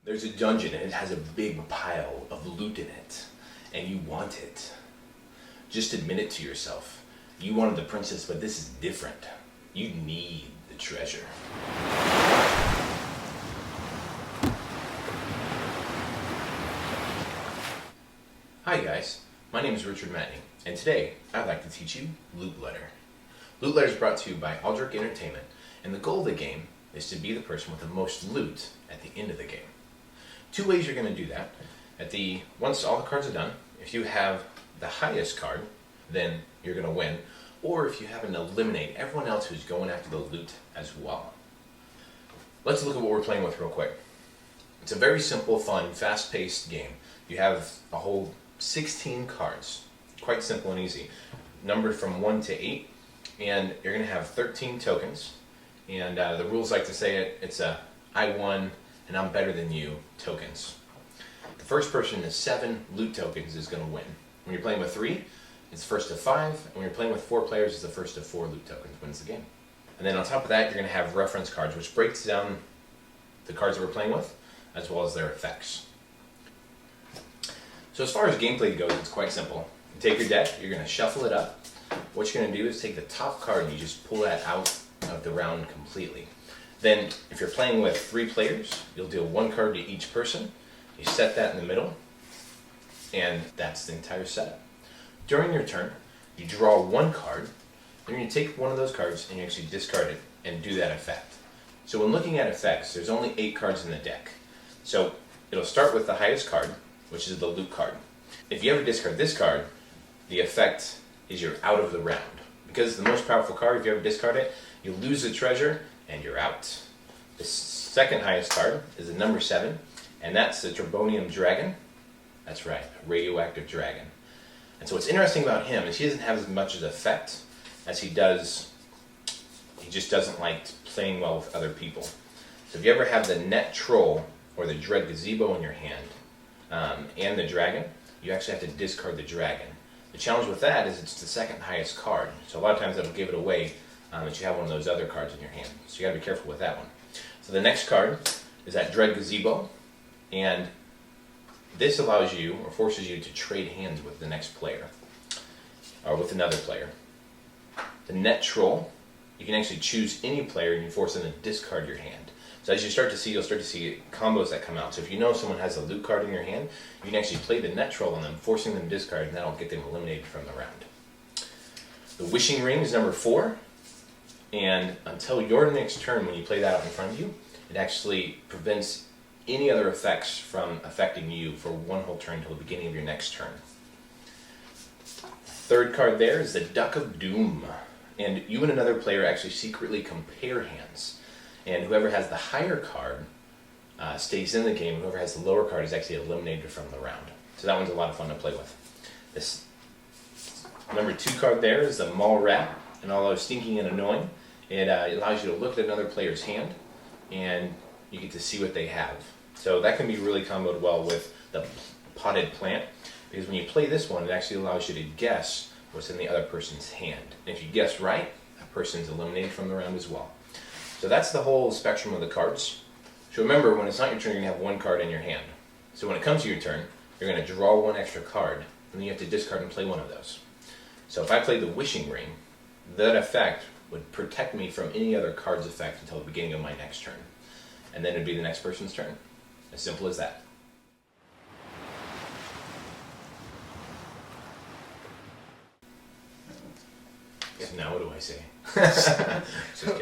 There's a dungeon and it has a big pile of loot in it, and you want it. Just admit it to yourself. You wanted the princess, but this is different. You need the treasure. Hi guys, my name is Richard Matney, and today I'd like to teach you Loot Letter. Loot Letter is brought to you by Aldrich Entertainment, and the goal of the game is to be the person with the most loot at the end of the game. Two ways you're going to do that. Once all the cards are done, if you have the highest card, then you're going to win, or if you happen to eliminate everyone else who's going after the loot as well. Let's look at what we're playing with real quick. It's a very simple, fun, fast-paced game. You have a whole 16 cards, quite simple and easy, numbered from 1 to 8, and you're going to have 13 tokens, and the rules like to say it's a I won and I'm better than you tokens. The first person to 7 loot tokens is going to win. When you're playing with 3, it's first to 5, and when you're playing with 4 players, it's the first to 4 loot tokens wins the game. And then on top of that, you're going to have reference cards, which breaks down the cards that we're playing with, as well as their effects. So as far as gameplay goes, it's quite simple. You take your deck, you're going to shuffle it up. What you're going to do is take the top card and you just pull that out of the round completely. Then, if you're playing with 3 players, you'll deal 1 card to each person. You set that in the middle, and that's the entire setup. During your turn, you draw 1 card, then you take one of those cards and you actually discard it and do that effect. So when looking at effects, there's only 8 cards in the deck. So it'll start with the highest card, which is the loot card. If you ever discard this card, the effect is you're out of the round. Because it's the most powerful card, if you ever discard it, you lose the treasure and you're out. The second highest card is the number 7, and that's the Tribonium Dragon. That's right, a radioactive dragon. And so what's interesting about him is he doesn't have as much of an effect as he just doesn't like playing well with other people. So if you ever have the Net Troll or the Dread Gazebo in your hand, and the dragon, you actually have to discard the dragon. The challenge with that is it's the second highest card, so a lot of times it'll give it away that you have one of those other cards in your hand. So you got to be careful with that one. So the next card is that Dread Gazebo, and this allows you, or forces you to trade hands with the next player, or with another player. The Net Troll, you can actually choose any player and you force them to discard your hand. So as you start to see, you'll start to see combos that come out. So if you know someone has a loot card in your hand, you can actually play the Net Troll on them, forcing them to discard, and that'll get them eliminated from the round. The Wishing Ring is number 4, and until your next turn, when you play that out in front of you, it actually prevents any other effects from affecting you for one whole turn until the beginning of your next turn. Third card there is the Duck of Doom, and you and another player actually secretly compare hands. And whoever has the higher card stays in the game, and whoever has the lower card is actually eliminated from the round. So that one's a lot of fun to play with. This number 2 card there is the Mall Rat, and although stinky and annoying, it allows you to look at another player's hand, and you get to see what they have. So that can be really comboed well with the Potted Plant, because when you play this one, it actually allows you to guess what's in the other person's hand. And if you guess right, that person's eliminated from the round as well. So that's the whole spectrum of the cards. So remember, when it's not your turn, you're going to have 1 card in your hand. So when it comes to your turn, you're going to draw 1 extra card, and then you have to discard and play one of those. So if I played the Wishing Ring, that effect would protect me from any other card's effect until the beginning of my next turn. And then it'd be the next person's turn. As simple as that. So now what do I say? Just kidding.